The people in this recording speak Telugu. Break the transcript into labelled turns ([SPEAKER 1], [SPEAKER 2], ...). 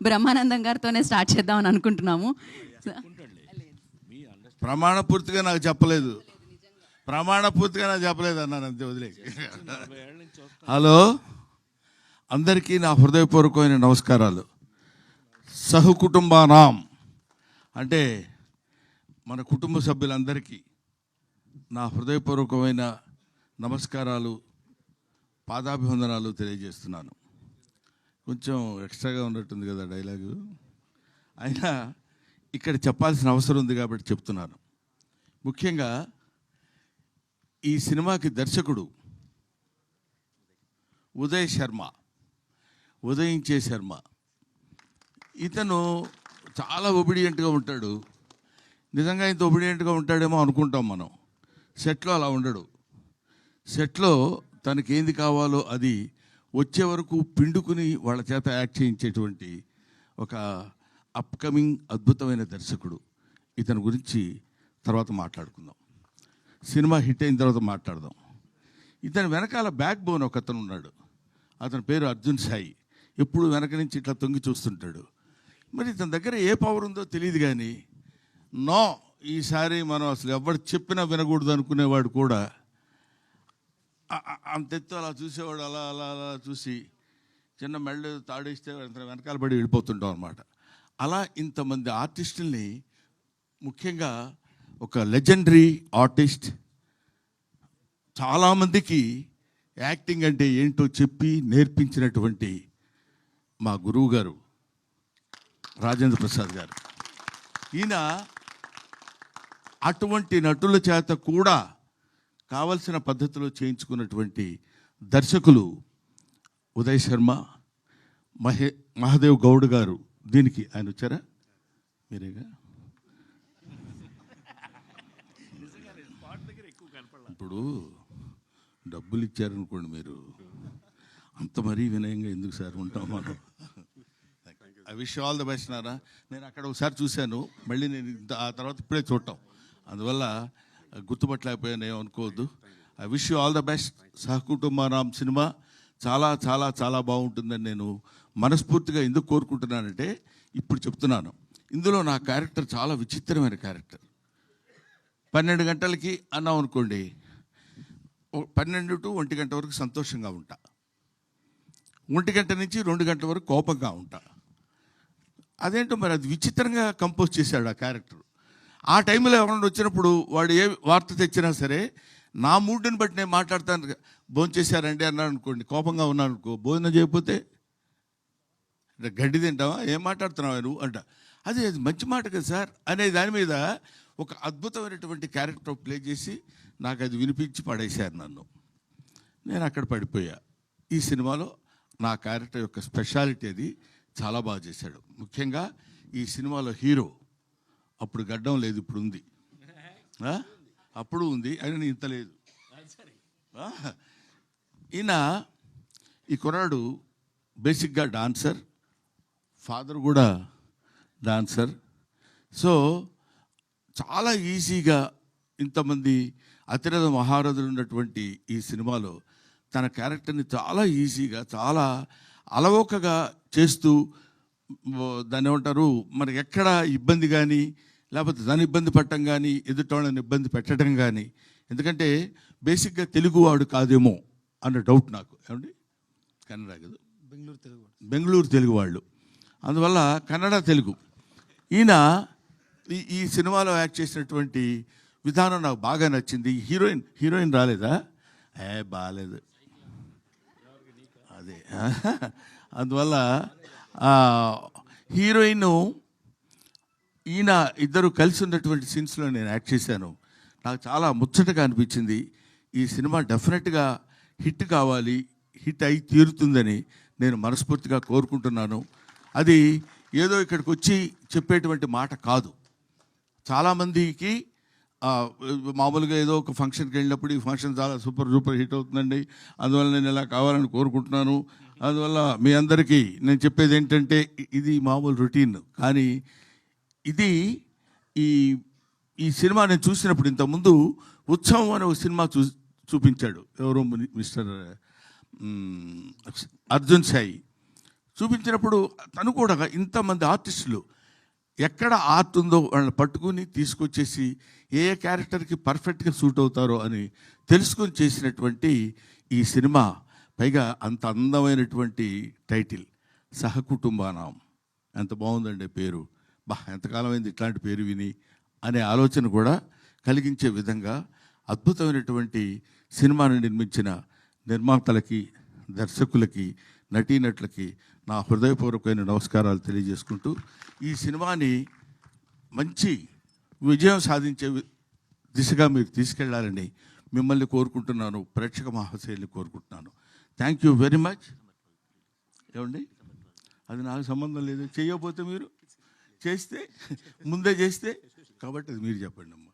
[SPEAKER 1] బ్రహ్మానందం గారితోనే స్టార్ట్ చేద్దామని అనుకుంటున్నాము.
[SPEAKER 2] ప్రమాణపూర్తిగా నాకు చెప్పలేదు, ప్రమాణపూర్తిగా నాకు చెప్పలేదు అన్నాను, అంతే వదిలే. హలో, అందరికీ నా హృదయపూర్వకమైన నమస్కారాలు. సహకుటుంబానాం అంటే మన కుటుంబ సభ్యులందరికీ నా హృదయపూర్వకమైన నమస్కారాలు, పాదాభివందనాలు తెలియజేస్తున్నాను. కొంచెం ఎక్స్ట్రాగా ఉన్నట్టుంది కదా డైలాగు, అయినా ఇక్కడ చెప్పాల్సిన అవసరం ఉంది కాబట్టి చెప్తున్నాను. ముఖ్యంగా ఈ సినిమాకి దర్శకుడు ఉదయించే శర్మ. ఇతను చాలా ఒబిడియంట్గా ఉంటాడు. నిజంగా ఇంత ఒబిడియంట్గా ఉంటాడేమో అనుకుంటాం మనం. సెట్లో అలా ఉండడు. సెట్లో తనకి ఏంది కావాలో అది వచ్చే వరకు పిండుకుని వాళ్ళ చేత యాక్ట్ చేయించేటువంటి ఒక అప్కమింగ్ అద్భుతమైన దర్శకుడు. ఇతని గురించి తర్వాత మాట్లాడుకుందాం, సినిమా హిట్ అయిన తర్వాత మాట్లాడదాం. ఇతని వెనకాల బ్యాక్ బోన్ ఒక అతను ఉన్నాడు. అతని పేరు అర్జున్ సాయి. ఎప్పుడు వెనక నుంచి ఇట్లా తొంగి చూస్తుంటాడు. మరి ఇతని దగ్గర ఏ పవర్ ఉందో తెలియదు, కానీ నో, ఈసారి మనం అసలు ఎవరు చెప్పినా వినకూడదు అనుకునేవాడు కూడా అంతెత్తు అలా చూసేవాడు. అలా అలా అలా చూసి చిన్న మెళ్ళు తాడేస్తే వెనకాల పడి వెళ్ళిపోతుంటాం అనమాట. అలా ఇంతమంది ఆర్టిస్టుల్ని, ముఖ్యంగా ఒక లెజెండరీ ఆర్టిస్ట్, చాలామందికి యాక్టింగ్ అంటే ఏంటో చెప్పి నేర్పించినటువంటి మా గురువు గారు రాజేంద్ర ప్రసాద్ గారు. ఈయన అటువంటి నటుల చేత కూడా కావలసిన పద్ధతిలో చేయించుకున్నటువంటి దర్శకులు ఉదయ్ శర్మ, మహాదేవ్ గౌడ్ గారు. దీనికి ఆయన వచ్చారా? మీరేగా. ఇప్పుడు డబ్బులు ఇచ్చారనుకోండి, మీరు అంత మరీ వినయంగా ఎందుకు సార్ ఉంటాం మనం. I wish all the best Nara. నేను అక్కడ ఒకసారి చూశాను, మళ్ళీ నేను ఆ తర్వాత ఇప్పుడే చూడటం, అందువల్ల గుర్తుపట్టలేకపోయాను, ఏమనుకోవద్దు. I wish you all the best. సహకుటుంబానాం సినిమా చాలా చాలా చాలా బాగుంటుందని నేను మనస్ఫూర్తిగా ఎందుకు కోరుకుంటున్నానంటే, ఇప్పుడు చెప్తున్నాను, ఇందులో నా క్యారెక్టర్ చాలా విచిత్రమైన క్యారెక్టర్. 12 గంటలకి అన్నాం అనుకోండి, 12 to 1 గంట వరకు సంతోషంగా ఉంటా, 1 గంట నుంచి 2 గంటల వరకు కోపంగా ఉంటా. అదేంటో మరి అది విచిత్రంగా కంపోజ్ చేశాడు ఆ క్యారెక్టర్. ఆ టైంలో ఎవరైనా వచ్చినప్పుడు వాడు ఏ వార్త తెచ్చినా సరే నా మూడ్ని బట్టి నేను మాట్లాడతాను. భోజనం చేశారండి అన్నాడు అనుకోండి, కోపంగా ఉన్నాను అనుకో, భోజనం చేయకపోతే గడ్డి తింటావా, ఏం మాట్లాడుతున్నావా నువ్వు అంట. అది మంచి మాట కదా సార్ అనే దాని మీద ఒక అద్భుతమైనటువంటి క్యారెక్టర్ ప్లే చేసి నాకు అది వినిపించి పడేశారు నన్ను. నేను అక్కడ పడిపోయా. ఈ సినిమాలో నా క్యారెక్టర్ యొక్క స్పెషాలిటీ అది చాలా బాగా చేశాడు. ముఖ్యంగా ఈ సినిమాలో హీరో, అప్పుడు గడ్డం లేదు, ఇప్పుడు ఉంది, అప్పుడు ఉంది, అయినా ఇంత లేదు. ఈయన ఈ కుర్రాడు బేసిక్గా డాన్సర్, ఫాదర్ కూడా డాన్సర్. సో చాలా ఈజీగా ఇంతమంది అతిరథ మహారథులు ఉన్నటువంటి ఈ సినిమాలో తన క్యారెక్టర్ని చాలా ఈజీగా, చాలా అలవోకగా చేస్తూ, దాన్ని ఏమంటారు, మనకి ఎక్కడ ఇబ్బంది కానీ, లేకపోతే దాన్ని ఇబ్బంది పట్టడం కానీ, ఎదుటోళ్ళని ఇబ్బంది పెట్టడం కానీ. ఎందుకంటే బేసిక్గా తెలుగువాడు కాదేమో అన్న డౌట్ నాకు. ఏమండి, కన్నడ కదా, బెంగళూరు తెలుగు వాళ్ళు, అందువల్ల కన్నడ తెలుగు. ఈయన ఈ సినిమాలో యాక్ట్ చేసినటువంటి విధానం నాకు బాగా నచ్చింది. హీరోయిన్ రాలేదా? బాగాలేదు అదే. అందువల్ల హీరోయిన్ ఈయన ఇద్దరు కలిసి ఉన్నటువంటి సీన్స్లో నేను యాక్ట్ చేశాను. నాకు చాలా ముచ్చటగా అనిపించింది. ఈ సినిమా డెఫినెట్గా హిట్ కావాలి, హిట్ అయి తీరుతుందని నేను మనస్ఫూర్తిగా కోరుకుంటున్నాను. అది ఏదో ఇక్కడికి వచ్చి చెప్పేటువంటి మాట కాదు. చాలామందికి మామూలుగా ఏదో ఒక ఫంక్షన్కి వెళ్ళినప్పుడు ఈ ఫంక్షన్ చాలా సూపర్ హిట్ అవుతుందండి, అందువల్ల నేను ఇలా కావాలని కోరుకుంటున్నాను. అందువల్ల మీ అందరికీ నేను చెప్పేది ఏంటంటే, ఇది మామూలు రొటీన్, కానీ ఇది ఈ సినిమా నేను చూసినప్పుడు, ఇంతకుముందు ఉత్సవం అనే ఒక సినిమా చూపించాడు ఎవరో మిస్టర్ అర్జున్ సాయి. చూపించినప్పుడు తను కూడా ఇంతమంది ఆర్టిస్టులు ఎక్కడ ఆర్ట్ ఉందో వాళ్ళని పట్టుకుని తీసుకొచ్చేసి ఏ ఏ క్యారెక్టర్కి పర్ఫెక్ట్గా సూట్ అవుతారో అని తెలుసుకొని చేసినటువంటి ఈ సినిమా, పైగా అంత అందమైనటువంటి టైటిల్ సహకుటుంబానాం. ఎంత బాగుందండి పేరు. ఎంతకాలం అయింది ఇట్లాంటి పేరు విని అనే ఆలోచన కూడా కలిగించే విధంగా అద్భుతమైనటువంటి సినిమాను నిర్మించిన నిర్మాతలకి, దర్శకులకి, నటీనటులకి నా హృదయపూర్వకమైన నమస్కారాలు తెలియజేసుకుంటూ ఈ సినిమాని మంచి విజయం సాధించే దిశగా మీరు తీసుకెళ్లాలని మిమ్మల్ని కోరుకుంటున్నాను, ప్రేక్షక మహాశయుల్ని కోరుకుంటున్నాను. Thank you very much. ఏమండి, అది నాకు సంబంధం లేదు. చేయకపోతే మీరు చేస్తే ముందే చేస్తే, కాబట్టి అది మీరు చెప్పండి అమ్మా.